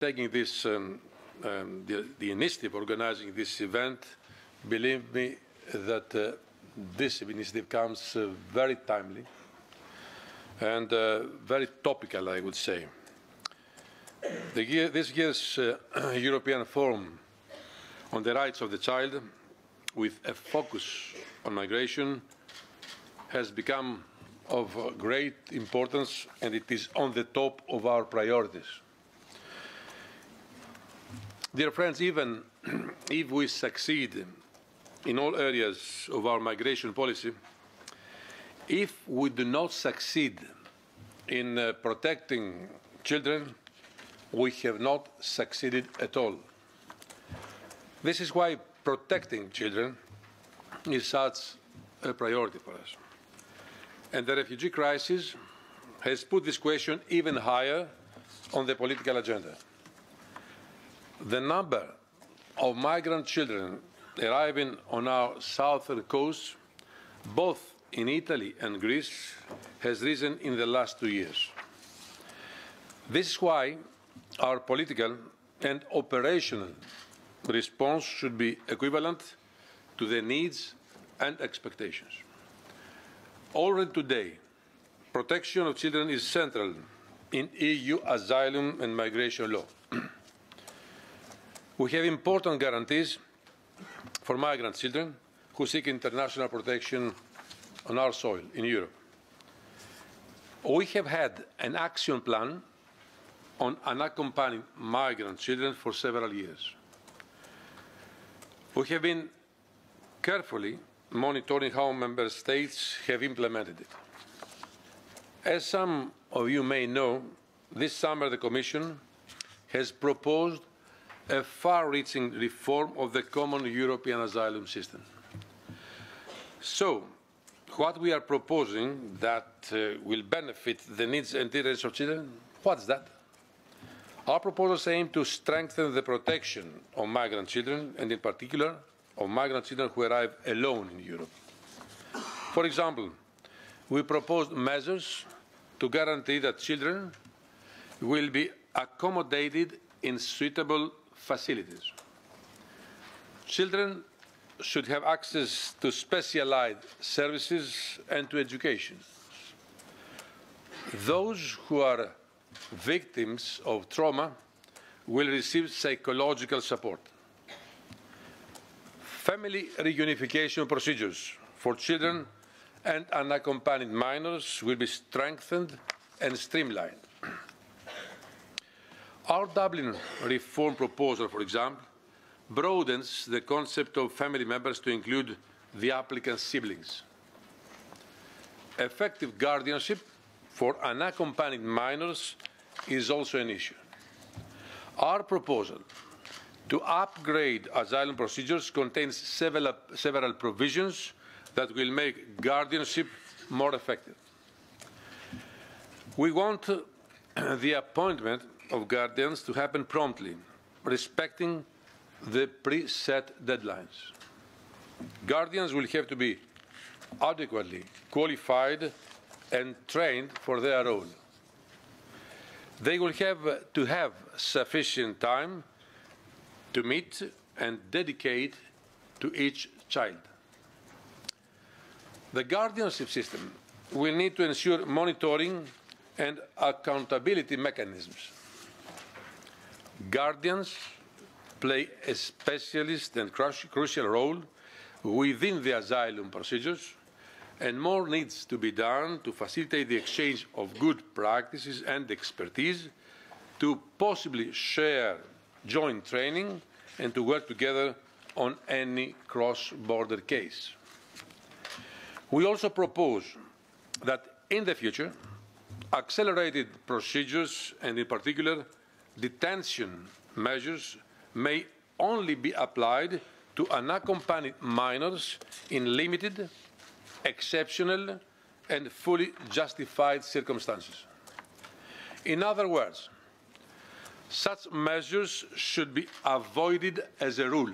taking this, the initiative, organizing this event. Believe me that this initiative comes very timely and very topical, I would say. This year's European Forum on the Rights of the Child, with a focus on migration, has become of great importance, and it is on the top of our priorities. Dear friends, even if we succeed in all areas of our migration policy, if we do not succeed in protecting children, we have not succeeded at all. This is why protecting children is such a priority for us. And the refugee crisis has put this question even higher on the political agenda. The number of migrant children arriving on our southern coast, both in Italy and Greece, has risen in the last 2 years. This is why our political and operational response should be equivalent to the needs and expectations. Already today, protection of children is central in EU asylum and migration law. We have important guarantees for migrant children who seek international protection on our soil in Europe. We have had an action plan on unaccompanied migrant children for several years. We have been carefully monitoring how Member States have implemented it. As some of you may know, this summer the Commission has proposed a far-reaching reform of the common European asylum system. So, what we are proposing that will benefit the needs and interests of children, what's that? Our proposals aim to strengthen the protection of migrant children, and in particular of migrant children who arrive alone in Europe. For example, we proposed measures to guarantee that children will be accommodated in suitable facilities. Children should have access to specialized services and to education. Those who are victims of trauma will receive psychological support. Family reunification procedures for children and unaccompanied minors will be strengthened and streamlined. Our Dublin reform proposal, for example, broadens the concept of family members to include the applicant's siblings. Effective guardianship for unaccompanied minors is also an issue. Our proposal to upgrade asylum procedures contains several provisions that will make guardianship more effective. We want the appointment of guardians to happen promptly, respecting the preset deadlines. Guardians will have to be adequately qualified and trained for their role. They will have to have sufficient time to meet and dedicate to each child. The guardianship system will need to ensure monitoring and accountability mechanisms. Guardians play a specialist and crucial role within the asylum procedures, and more needs to be done to facilitate the exchange of good practices and expertise, to possibly share joint training, and to work together on any cross-border case. We also propose that in the future, accelerated procedures, and in particular detention measures, may only be applied to unaccompanied minors in limited, exceptional, and fully justified circumstances. In other words, such measures should be avoided as a rule.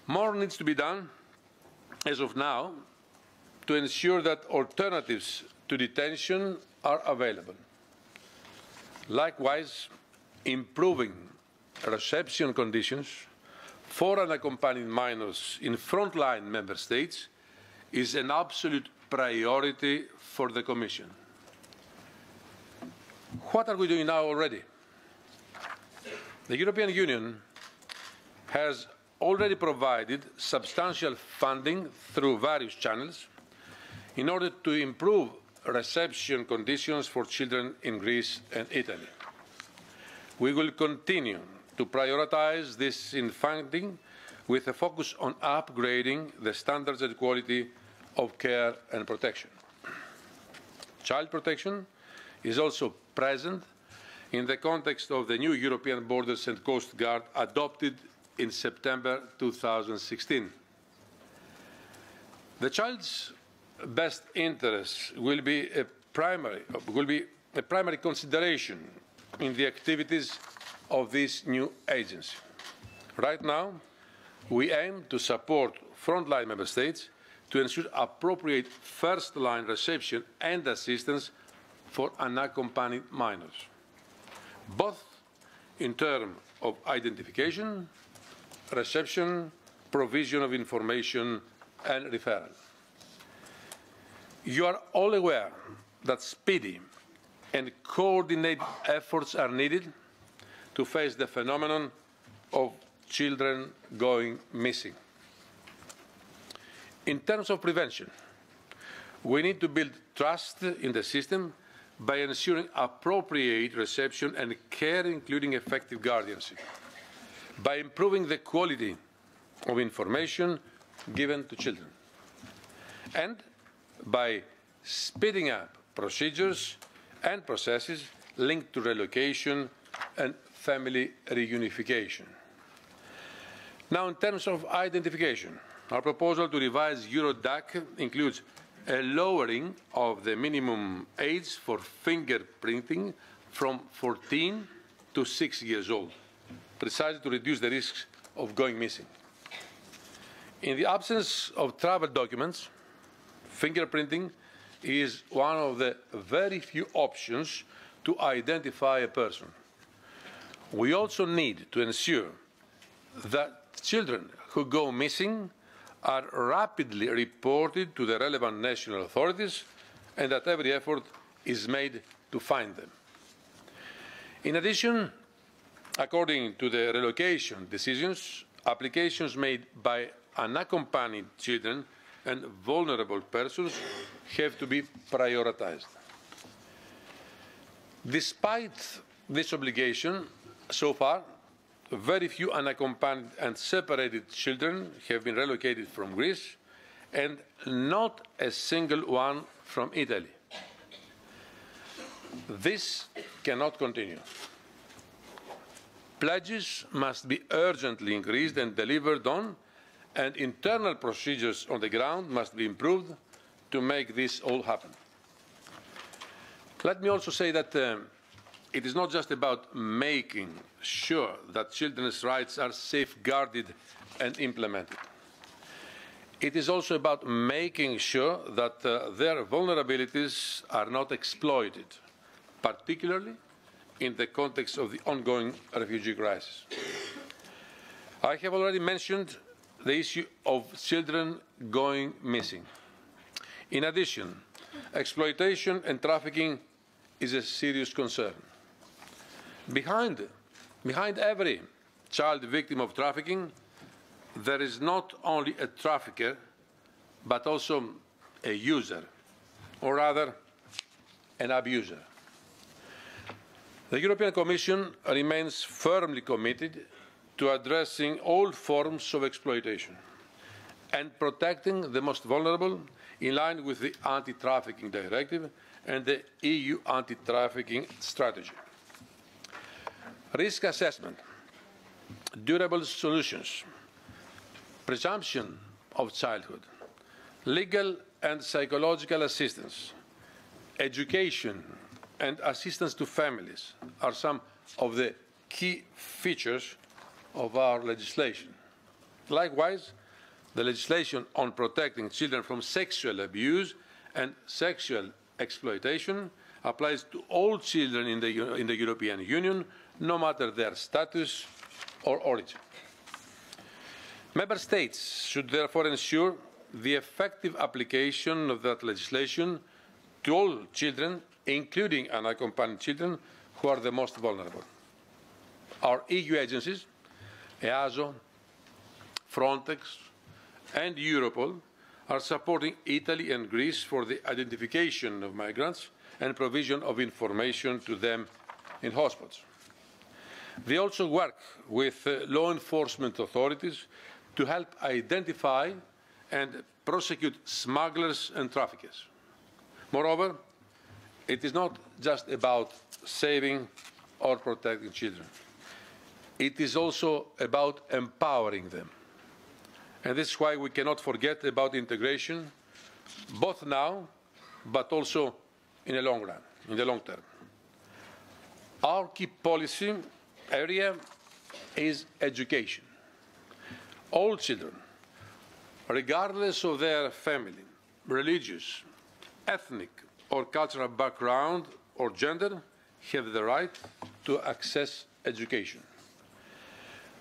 More needs to be done, as of now, to ensure that alternatives to detention are available. Likewise, improving reception conditions for unaccompanied minors in frontline member states is an absolute priority for the Commission. What are we doing now already? The European Union has already provided substantial funding through various channels in order to improve reception conditions for children in Greece and Italy. We will continue to prioritize this in funding with a focus on upgrading the standards and quality of care and protection. Child protection is also present in the context of the new European Borders and Coast Guard adopted in September 2016. The child's best interests will be a primary consideration in the activities of this new agency. Right now, we aim to support frontline member states to ensure appropriate first-line reception and assistance for unaccompanied minors, both in terms of identification, reception, provision of information, and referral. You are all aware that speedy and coordinated efforts are needed to face the phenomenon of children going missing. In terms of prevention, we need to build trust in the system by ensuring appropriate reception and care, including effective guardianship, by improving the quality of information given to children, and by speeding up procedures and processes linked to relocation and family reunification. Now, in terms of identification, our proposal to revise Eurodac includes a lowering of the minimum age for fingerprinting from 14 to 6 years old, precisely to reduce the risks of going missing. In the absence of travel documents, fingerprinting is one of the very few options to identify a person. We also need to ensure that children who go missing are rapidly reported to the relevant national authorities and that every effort is made to find them. In addition, according to the relocation decisions, applications made by unaccompanied children and vulnerable persons have to be prioritized. Despite this obligation, so far, very few unaccompanied and separated children have been relocated from Greece, and not a single one from Italy. This cannot continue. Pledges must be urgently increased and delivered on, and internal procedures on the ground must be improved to make this all happen. Let me also say that it is not just about making sure that children's rights are safeguarded and implemented. It is also about making sure that their vulnerabilities are not exploited, particularly in the context of the ongoing refugee crisis. I have already mentioned the issue of children going missing. In addition, exploitation and trafficking is a serious concern. Behind every child victim of trafficking, there is not only a trafficker, but also a user, or rather, an abuser. The European Commission remains firmly committed to addressing all forms of exploitation and protecting the most vulnerable in line with the Anti-Trafficking Directive and the EU Anti-Trafficking Strategy. Risk assessment, durable solutions, presumption of childhood, legal and psychological assistance, education and assistance to families are some of the key features of our legislation. Likewise, the legislation on protecting children from sexual abuse and sexual exploitation applies to all children in the European Union, no matter their status or origin. Member States should therefore ensure the effective application of that legislation to all children, including unaccompanied children, who are the most vulnerable. Our EU agencies, EASO, Frontex, and Europol, are supporting Italy and Greece for the identification of migrants and provision of information to them in hotspots. They also work with law enforcement authorities to help identify and prosecute smugglers and traffickers. Moreover, it is not just about saving or protecting children. It is also about empowering them. And this is why we cannot forget about integration, both now, but also in the long run, in the long term. Our key policy area is education. All children, regardless of their family, religious, ethnic, or cultural background or gender, have the right to access education.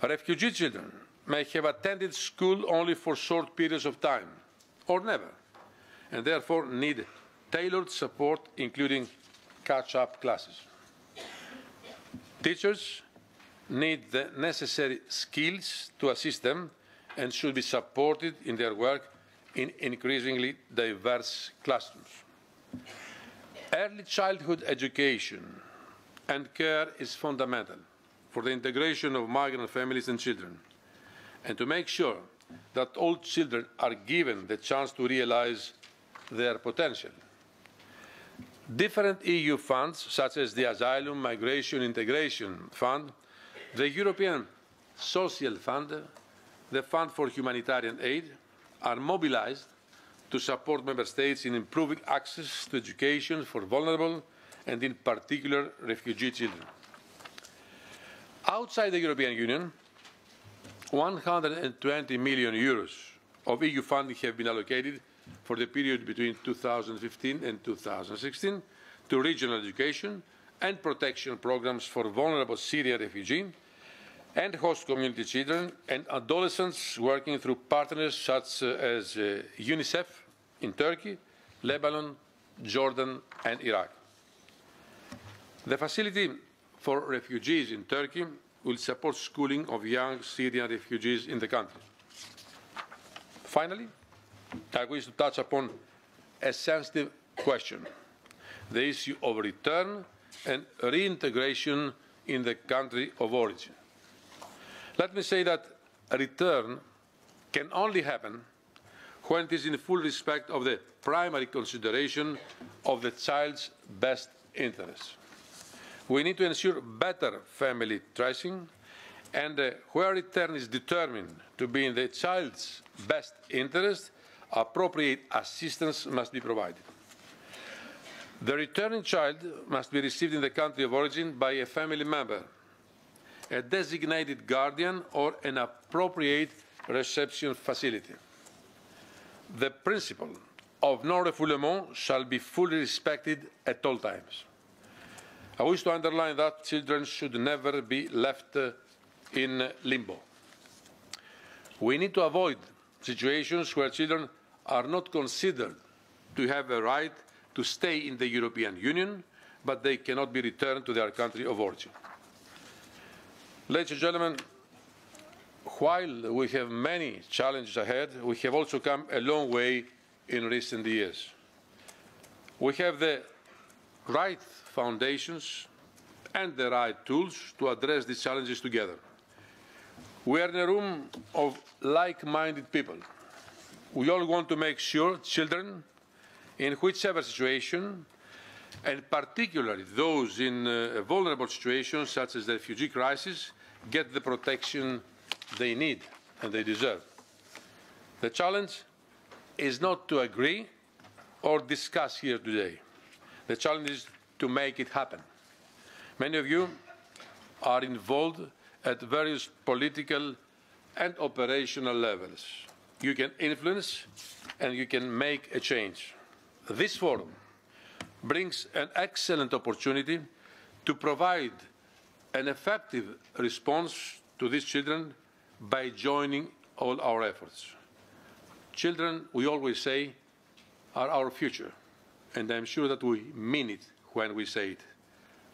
Refugee children may have attended school only for short periods of time, or never, and therefore need tailored support, including catch-up classes. Teachers need the necessary skills to assist them and should be supported in their work in increasingly diverse classrooms. Early childhood education and care is fundamental for the integration of migrant families and children, and to make sure that all children are given the chance to realize their potential. Different EU funds, such as the Asylum, Migration, Integration Fund, the European Social Fund, the Fund for Humanitarian Aid, are mobilized to support Member States in improving access to education for vulnerable and, in particular, refugee children. Outside the European Union, 120 million euros of EU funding have been allocated for the period between 2015 and 2016 to regional education and protection programs for vulnerable Syrian refugees and host community children and adolescents, working through partners such as UNICEF in Turkey, Lebanon, Jordan, and Iraq. The facility for refugees in Turkey will support schooling of young Syrian refugees in the country. Finally, I wish to touch upon a sensitive question: the issue of return and reintegration in the country of origin. Let me say that a return can only happen when it is in full respect of the primary consideration of the child's best interests. We need to ensure better family tracing, and where return is determined to be in the child's best interest, appropriate assistance must be provided. The returning child must be received in the country of origin by a family member, a designated guardian, or an appropriate reception facility. The principle of non-refoulement shall be fully respected at all times. I wish to underline that children should never be left in limbo. We need to avoid situations where children are not considered to have a right to stay in the European Union, but they cannot be returned to their country of origin. Ladies and gentlemen, while we have many challenges ahead, we have also come a long way in recent years. We have the right foundations and the right tools to address these challenges together. We are in a room of like-minded people. We all want to make sure children, in whichever situation, and particularly those in vulnerable situations such as the refugee crisis, get the protection they need and they deserve. The challenge is not to agree or discuss here today. The challenge is to make it happen. Many of you are involved at various political and operational levels. You can influence and you can make a change. This forum brings an excellent opportunity to provide an effective response to these children by joining all our efforts. Children, we always say, are our future, and I'm sure that we mean it when we say it.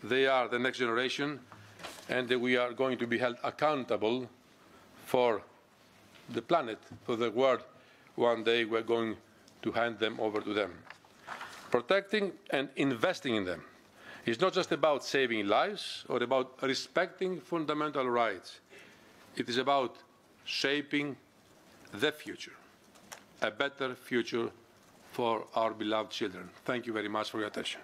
They are the next generation, and we are going to be held accountable for the planet, for the world. One day we're going to hand them over to them. Protecting and investing in them is not just about saving lives or about respecting fundamental rights. It is about shaping the future, a better future for our beloved children. Thank you very much for your attention.